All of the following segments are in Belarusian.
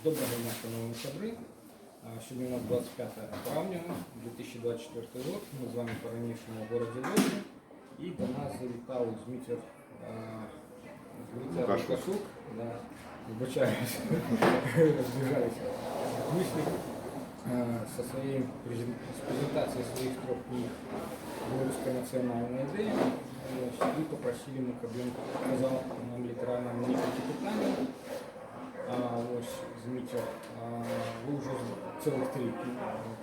Доброго дня, шановні сябри. Сьогодні у нас 25 травня 2024 рік. Ми з вами по-ранішньому в городі Лозі. І до нас завітав Дмитро Лукашук. Вибачаюсь, разбежались. Вышли со своей презентацией своих 3 книг «Белорусская национальная идея». И попросили мы, как он сказал, нам литерально несколько питаний. Ось, Дмитро, вы уже целых 3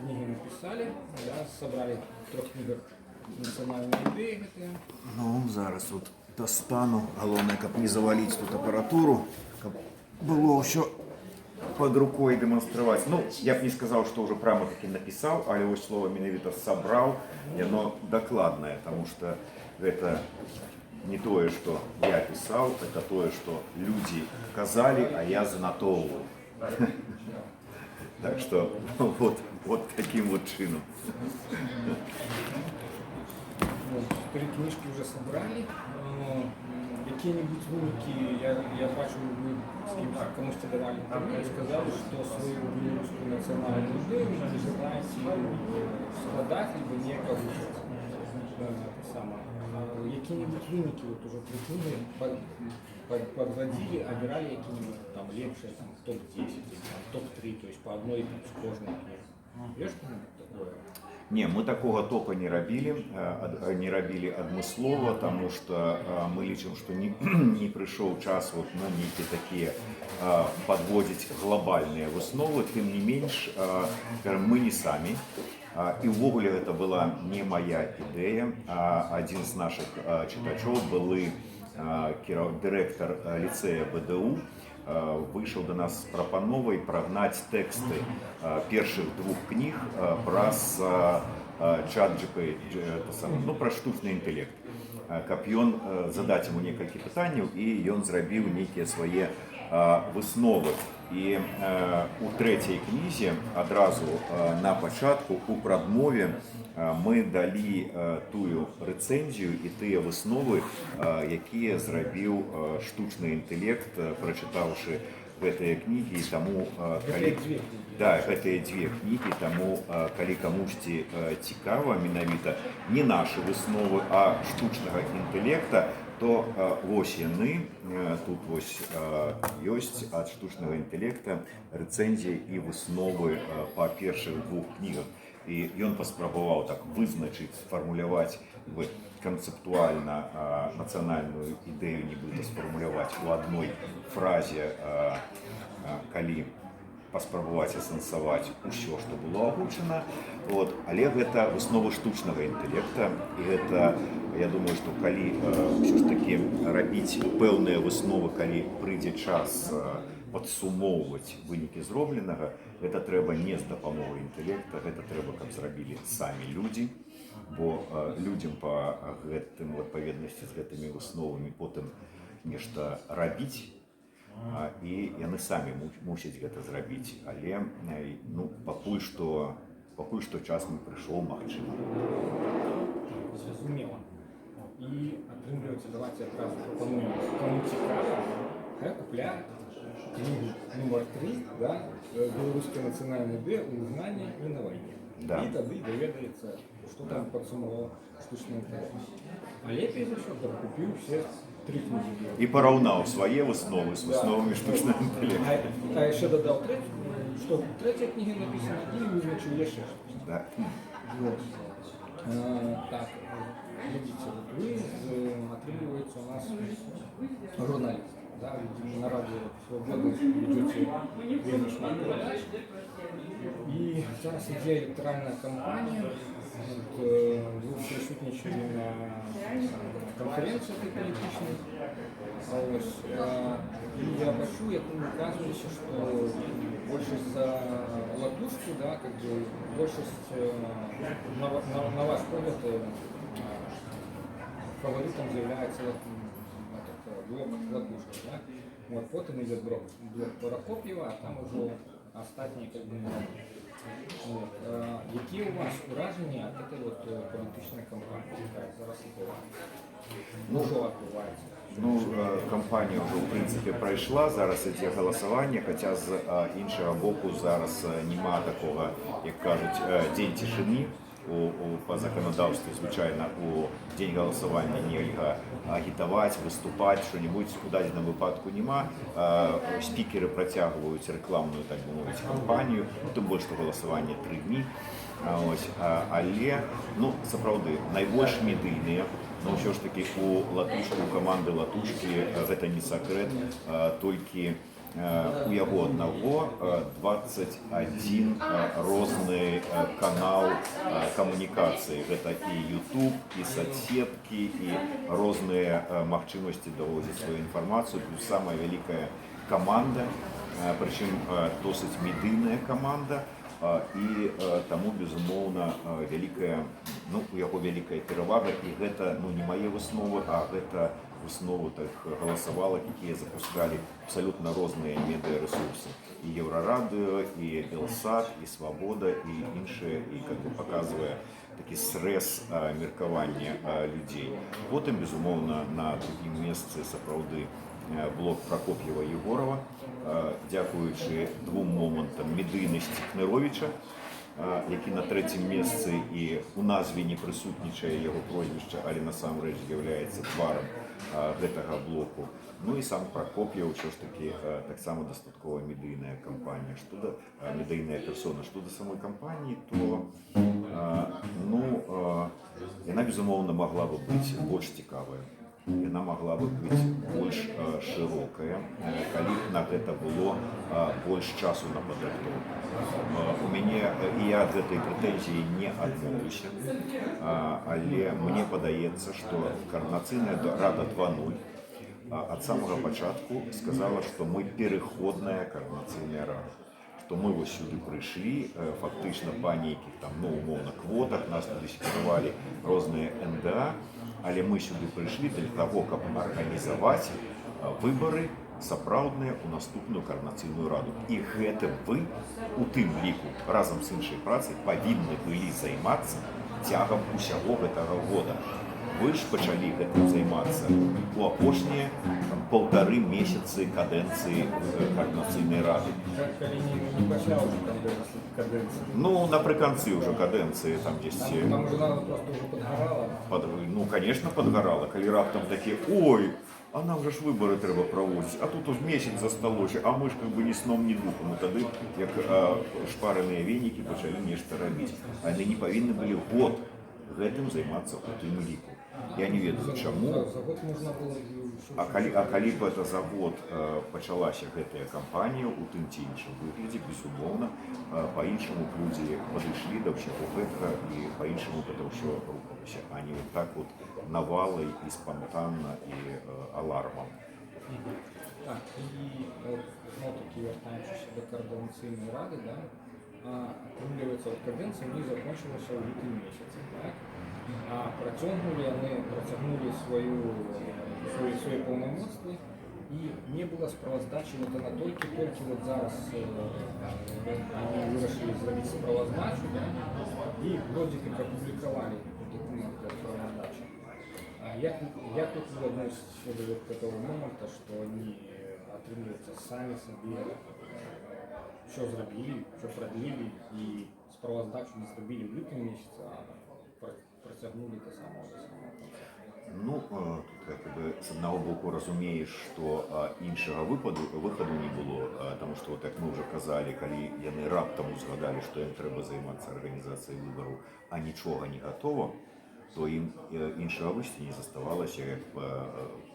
книги написали, да, собрали в 3 книгах национальные идеи. Ну, зараз от достану. Головне, каб не завалить тут апаратуру, каб было все под рукой демонстрировать. Ну, я б не сказал, что уже прямо таки написал, але ось слово менавіта собрал, и оно докладное, потому что это не то, что я писал, это то, что люди казали, а я занотовывал. Так что вот таким вот чином. 3 книжки уже собрали. Какие-нибудь выники, я бачу, вы кому-то давали интервью и сказали, что свою белорусскую национальную идею вы желаете складать, либо не повышать. Какие-нибудь выники, вот уже 3 книги подводили, обирали какие-нибудь там лепшие, там, топ-10, топ-3, то есть по одной с кожной книги. Есть что-нибудь такое? Не, мы такого топа не робили адмыслова, потому что мы лічым, что не пришел час вот на некие такие подводить глобальные высновы, тем не менш, мы не сами. И увогуле это была не моя идея, а один из наших читачов, былы директор лицея БДУ, вышел до нас с прапановой прогнать тексты первых 2 книг про ChatGPT, ну, про штучный интеллект. Каб ён задать ему несколько питаний, и он зрабіў некие свои высновы. И у 3-й кнізе адразу на пачатку у прадмове мы далі тую рэцэнзію і тыя высновы, якія зрабіў штучны інтэлект, прачытаўшы гэтыя кнігі. Таму гэтыя 2 кнігі, таму калі камусьці цікава менавіта не нашы высновы, а штучнага інтэлекта, то вось яны, тут вось ёсць ад штучнага інтэлекта рэцэнзія і высновы па першых 2 кнігах. І ён паспрабаваў так вызначыць, сфармуляваць канцэптуальна нацыянальную ідэю, нібыта сфармуляваць у адной фразе, калі паспрабаваць асэнсаваць усё, што было агучана. Вот. Але гэта высновы штучнага інтэлекта, і гэта, я думаю, што калі ўсё ж такі рабіць пэўныя высновы, калі прыйдзе час падсумоўваць вынікі зробленага, гэта трэба не з дапамогай інтэлекта, гэта трэба, каб зрабілі самі людзі, бо людзям па гэтым у адпаведнасці з гэтымі высновамі потым нешта рабіць, і яны самі мусяць гэта зрабіць. Але ну, пакуль што час не прыйшоў, магчыма. Зразумела. І атрымліваецца, давайте адразу прапануем, кому цікава, хай купляе книгу номер 3, да, «Белорусская национальная идея. Узнание и на войне». Да. И тогда доведается, что там подсумовал штучный интеллект. А лепей за счет купил все 3 книги. І параўнаў свае высновы з высновамі штучнага інтэлекту. А еще додал 3, что 3-я книга написана, и вызначил еще. Да. Вот. Так, видите, вот вы отрывается у нас журналист. Да, на радио «Свобода» ведете вельмі шмат передач. И зараз ідзе электронная кампанія. Вы присутнічали на конференции политичной. И я бачу, як вы указываете, что большесть за латушку, да, как бы большесть, на ваш погляд, фаворитом заявляется блок латушки, да? Вот потом идет блок Прокопьева, а там уже а остатні як би не робили. От. Які у вас враження від цієї політичної кампанії, яка зараз відбувається? Ну, що відбувається? Ну, кампанія вже, в принципі, пройшла, зараз іде голосування, хоча з іншого боку зараз нема такого, як кажуть, день тишини. По законодавству, звичайно, у день голосування нельга агітувати, виступати, що-небудь у даденому випадку нема. Спікери протягують рекламну, так би мовити, кампанію, тим більше, що голосування 3 дні. Ось, але, ну, справді, найбільш медійні, ну, все ж таки, у Латушки, у команди Латушки, це не секрет, тільки у яго одного 21 розны канал камунікацыі. Гэта і YouTube, і соцсеткі, і розныя магчымасці даводзіць сваю інфармацыю. Плюс самая вялікая каманда, прычым досыць медыйная каманда. І таму, безумоўна, вялікая, ну, у яго вялікая перавага, і гэта, ну, не мае высновы, а гэта высновы так галасавалак, якія запускалі абсалютна розныя медыарэсурсы. І Еўрарадыё, і Белсат, і Свабода, і іншыя, і как бы паказвае такі срэз меркавання людзей. Потым, безумоўна, на другім месцы сапраўды блок Прокоп'ева-Егорова, дзякуючы двум момантам медыйнасці Кныровіча, які на трэцім месцы і у назве не прысутнічае яго прозвішча, але насамрэч з'яўляецца тварам гэтага блоку. Ну і сам Прокоп'ев, ўсё ж такі таксама дастаткова медыйная кампанія, медыйная персона. Што да самой кампаніі, то ну, яна, безумоўна, магла бы быць больш цікавая. Яна магла бы быць больш шырокая, калі б на гэта было больш часу на падрыхтоўку. У мяне, і я ад гэтай прэтэнзіі не адмовлюся, але мне падаецца, што Координаційная рада 2.0 ад самага пачатку сказала, што мы пераходная Координаційная рада. Што мы вось сюды прыйшлі, фактычна па нейкіх там, ну, умоўна, квотах, нас туды скіравалі розныя НДА, але мы сюды прыйшлі для таго, каб арганізаваць выбары сапраўдныя ў наступную Координаційную раду. І гэтым вы, у тым ліку, разам з іншай працай, павінны былі займацца цягам усяго гэтага года. Вы ж пачалі гэтым займацца у апошнія 1,5 месяцы кадэнцыі Координаційнай рады. Не пасля ўжо кадэнцыі. Ну, напрыканцы ўжо кадэнцыі, там дзесьці... Там уже надо просто уже подгорала. Ну, конечно, подгорала, калі раптам такі, ой, а нам же ж выборы трэба праводзіць, а тут уж месяц засталося, а мы ж как бы ні сном, ні духом. І тады, як шпареныя венікі, пачалі нешта рабіць. А яны не павінны былі год гэтым займацца у тым ліку. Я не ведаю, чаму. За год можна было... А калі б это за год пачалася гэтая кампанія у тым ці іншым выглядзе, безумоўна, па-іншаму б людзі падышлі да ўсяго гэтага і па-іншаму гэта ўсё рухалася, а не так вот навалай і спантанна і алармам. Так, і от, знову-таки вертаючись до Координаційної ради, да, отрымліваецца, от кадэнцыя не закончилася ў лютым месяцы, так? А працягнули свої повномоцтвы, і не было справаздачі, вот она толькі вот зараз они вырашили зрабіць справаздачу, да, і вроде как опубликовали документ для справаздачи. Як тут вы относитесь до этого момента, что они отрымліваюцца самі сабе що зробили, що продлили, і справаздачу не зробили в лютым месяце, а протягнули до самого. Ну, тут как бы с одного боку разумееш, што іншага выходу не было, тому што, вот, як мы ўжо казалі, калі яны раптам узгадалі, што ім трэба займацца арганізацыяй выбараў, а нічога не гатова, то ім іншага выйсця не заставалася, як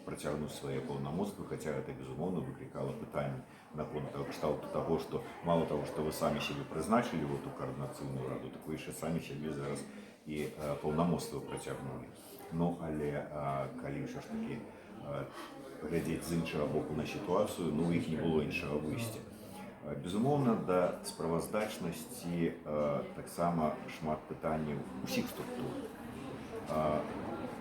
працягнуць свае паўнамоцтвы, хаця гэта, безумоўна, выклікала пытанні наконт кшталту таго, што мало таго, што вы самі сябе прызначылі в эту Координаційную раду, так вы яшчэ самі сябе зараз і паўнамоцтвы працягнулі. Ну, але калі ўсё ж такі глядзець з іншага боку на сітуацыю, ну, у іх не было іншага выйсця. Безумоўна, да справаздачнасці таксама шмат пытанняў усіх структур.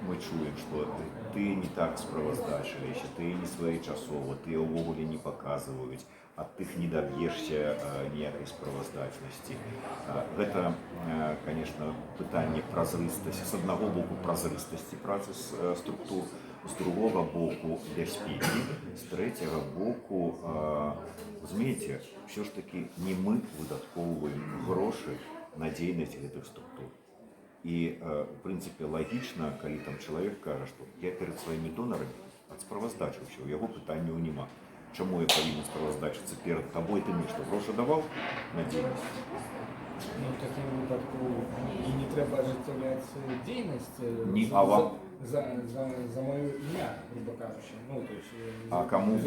Мы чуем, што ты не так справаздачыліся, ты не своечасова, ты ўвогуле не паказваюць, ад тых не даб'ешся ніякай справаздачнасці. Гэта, конечно, пытанне празрыстасці, з аднаго боку празрыстасці працы структур, з другого боку бяспекі, з трэцяга боку, разумееце, все ж таки не мы выдаткоўваем грошы на дзейнасць гэтых структур. І, в прынцыпе, лагічна, калі там чалавек кажа, што я перад сваімі донарамі справаздачыўся, у яго пытанняў няма. Чаму я павінен справаздачыцца перад табой, ты мне што, грошы даваў на дзейнасць? Ну, в такім випадку і не треба ажыццяўляць дзейнасць за маё імя, грубо кажучи. Ну, то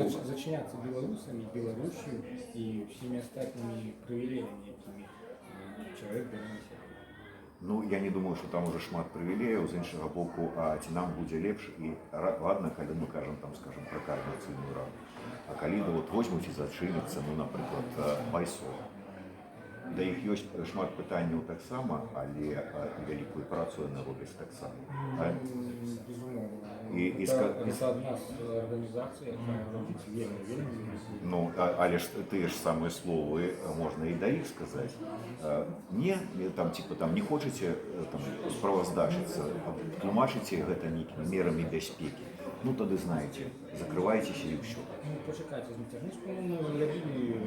есть зачиняться белорусами, Беларусью и всеми остальными привилегиями, якими человек должен себе. Ну, я не думаю, что там уже шмат прывілеяў, з іншага боку, а ці нам будзе лепш, і ладно, калі мы кажам, там, скажем, про координацыйную раду. А калі вот возьмуць і зачыняцца, ну, напрыклад, байсо. Да іх ёсць шмат пытанняў таксама, але вялікую працу яны робяць таксама. Це одна з арганізацій, яка робить вельмі. Ну, але ж тыя ж самыя словы можна і да іх сказаць. Не, там, типа, там, не хочаце там, справаздачыцца, тлумачыце гэта нейкімі мерамі бяспекі. Ну, тады, знаеце, закрывайцеся і ўсё. Ну, почекайте, мы ж, по-моему, робили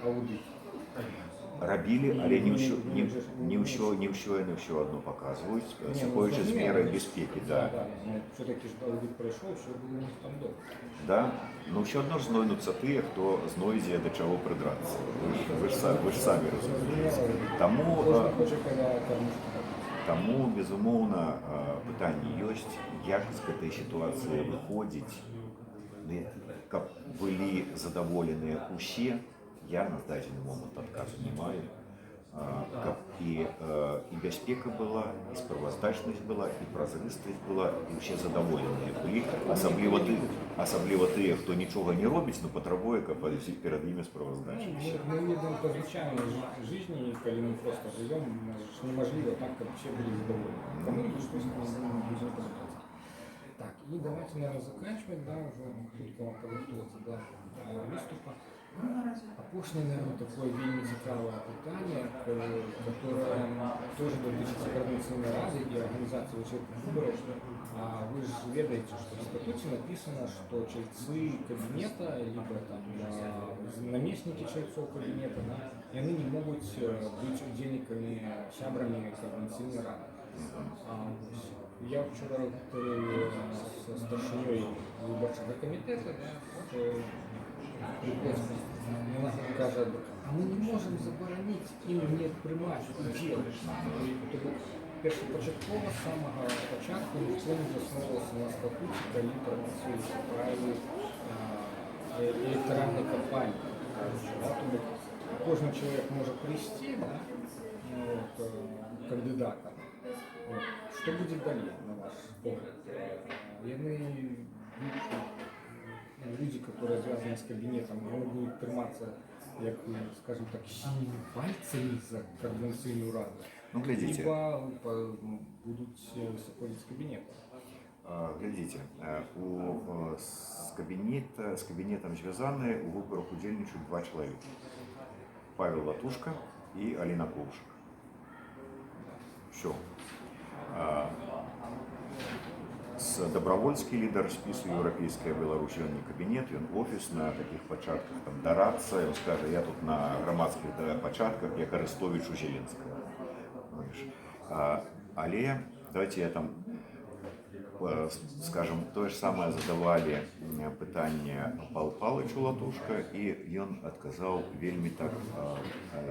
аудит. Рабілі, але не ўсё яны ўсё адно паказваюць, сыходзячы з мерай бяспекі. Да, все-таки ж аудит прайшоў, все было у них там добра. Да, но ўсё адно ж знойдуцца тыя, хто знойдзе да чаго прыдрацца. Вы ж самі разумееце. Таму, безумоўна, пытанне ёсць, як з гэтай сітуацыі выходзіць, каб былі задаволеныя усе. Я на дадзены момант адказу не маю, каб і бяспека была, і справаздачнасць была, і празрыстасць была, і ўсе задаволеныя былі, асабліва тыя, хто нічога не робіць, но патрабуе, каб перад імі справаздачы. Мы ведаем по звычайнай жизни, калі мы просто живем, неможливо так, каб все были задоволены. Кому-нибудь что-то не будем подобраться. Так, и давайте, наверное, заканчивать, да, уже хутка подготовиться до выступа. Апошняе, наверное, такое вельмі цікавае пытанне, которое тоже датычыцца координационной рады и организации учебных выборов. Вы же ведаете, что в статуте написано, что чальцы кабинета, либо там наместники чальцов кабинета, да, и они не могут быть удельниками, сябрами координационной рады. Я вчера говорил со старшиней выборчего комитета, она каже, а мы не можем заборонить им не приймати уділ. Тобто першопочатково з самого початку ніхто не засновувався на статуті про інформацію правил електоральної кампанії. Тобто кожен чоловік може прийти, да, кандидатом. Что будет далее, на ваш погляд? Люди, которые связаны с кабинетом, они будут триматься, як, скажем так, синими пальцами за координаційну раду. Ну, глядите. Либо будут выходить с кабинета. Глядите, с кабинетом связаны, у выборах удельничают два человека. Павел Латушко и Алина Ковушек. Все. Добровольский лидер спису «Европейская Беларусь», он не кабинет, он офис на таких початках, там, дорадца, он скажет, я тут на громадских початках, як Арестович у Зеленского. Але, давайте я там, скажем, то же самое задавали пытание Павлу Павловичу Латушко, и он отказал вельми так,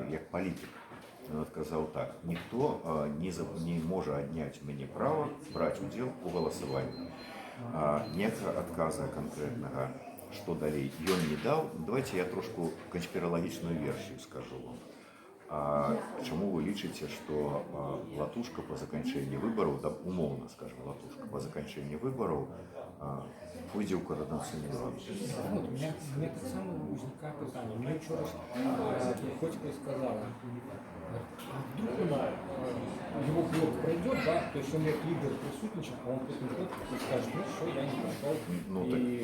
як политик. Он отказал так, никто не может отнять мне право брать удел у голосовании. Нет отказа конкретного, что далее он не дал. Давайте я трошку конспирологичную версию скажу вам. А чому ви лічыце, што латушка па заканчэнні выбараў, да, умоўна скажем, латушка па заканчэнні выбараў пойдзе ў координацыйную раду? Вот, у меня так само возникает питание. Мне вчера Приходько сказала, а вдруг его блок пройдет, да, то есть он как лидер присутничает, а он потом придет и скажет, ну что, я не прошел.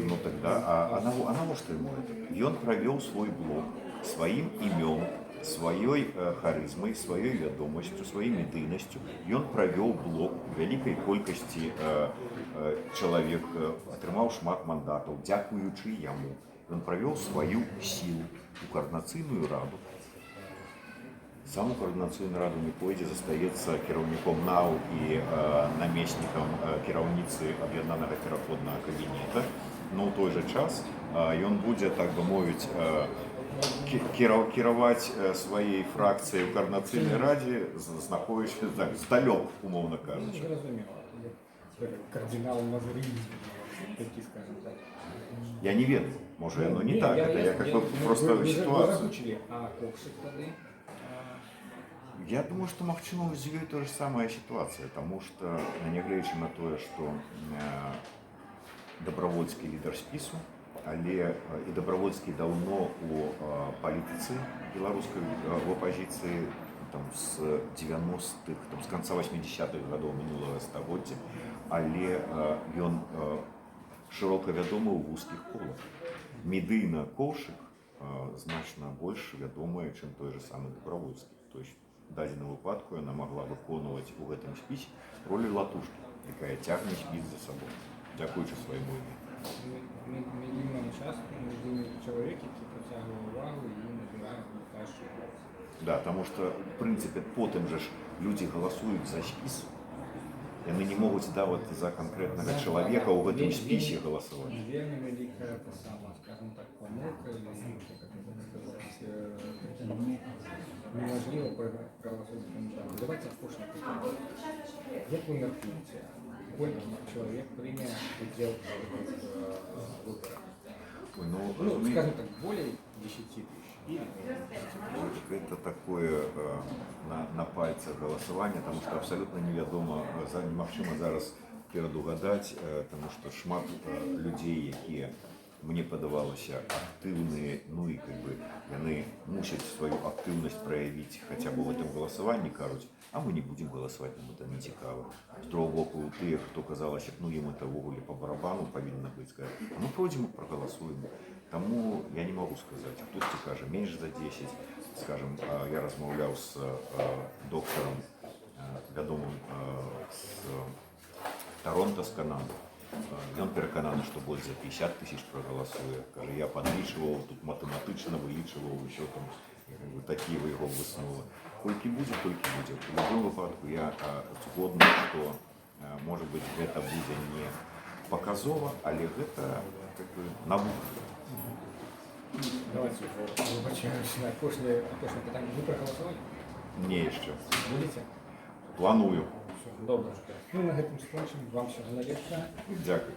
Ну тогда, а на что ему это? И он провел свой блок своим имен, своей харизмой, своей вядомостью, своей медыйностью. И он провел блок великой колькости человек, атрымаў шмат мандатаў, дзякуючы яму. Он провел свою силу у координацыйную раду. Сам у координацыйную раду не пойдзе, застаецца кіраўніком НАУ і намеснікам кіраўніцы аб'яднанага пераходнага кабінета. Но ў той жа час ён будзе, так бы мовіць, кіраваць сваёй фракцыяй у координацыйнай радзе, знаходзячыся так здалёк, умоўна кажучы. Кардинал Мазарини, такие, скажем так. Я не ведаю, можа яно не так, это я как бы просто ситуацию. А Ковшик тады? Я думаю, что магчыма з ёй та же самая ситуация, потому что, нягледзячы на тое, что Добровольскі лідар спісу, але і Добровольскі даўно у палітыцы беларускай в апозіцыі там з 90-х, там з конца 80-х гадоў мінулага стагоддзя, але ён шырока вядомы ў вузкіх колах. Медыйна Ковшык значна больш вядомая, чым той же самы Добровольскі. То есть в дадзеным выпадку яна могла выконваць у гэтым спісе роль латушкі, якая цягне спіс за сабой, дзякуючы свайму імя. Медийному участку, медийный человек, який притягує увагу і набирає найкращу. Да, тому що, в принципі, потім же ж люди голосують за спис. Яны не могут, да, вот за конкретного человека в этом списе голосовать. Вельми велика та сама, скажем так, помилка, или как это сказать, неважливо проголосовать за кандидата. Давайте почнем. Як ви міркуєте, скільки чоловік прийме уділ в виборах? Ну, скажем так, более 10 тысяч. Это такое на пальцах голосование, потому что абсолютно невядомо, немагчыма зараз перадугадаць, потому что шмат людей, якія мне падавалася актыўныя, ну и как бы яны мусяць свою актыўнасць праявіць хотя бы в этом голосовании, кажуць, а мы не будем голосовать, нам это не цікава. З другого боку, тых, хто казалася, ну им это ввогуле по барабану павінна быць, сказать, ну пройдем и проголосуем. Тому я не могу сказать, хтосьці кажа меньше за 10, скажем, я размаўляў з доктором вядомым з Торонто, з Канады. Ён перакананы, што больш за 50 тысяч проголосуе. Кажа, я подлічваў, тут матэматычна вылічваў, еще там такія яго высновы. Колькі будзе, толькі будзе. У любым выпадку я згодны, што, может быть, гэта будзе не показова, але гэта как бы навука. Давайте вибачаємося на кожне питання. Ви проголосували? Не ще. Будете? Планую. Добре. Ну, на гэтым скончым. Вам всього найлепшого. Дякую.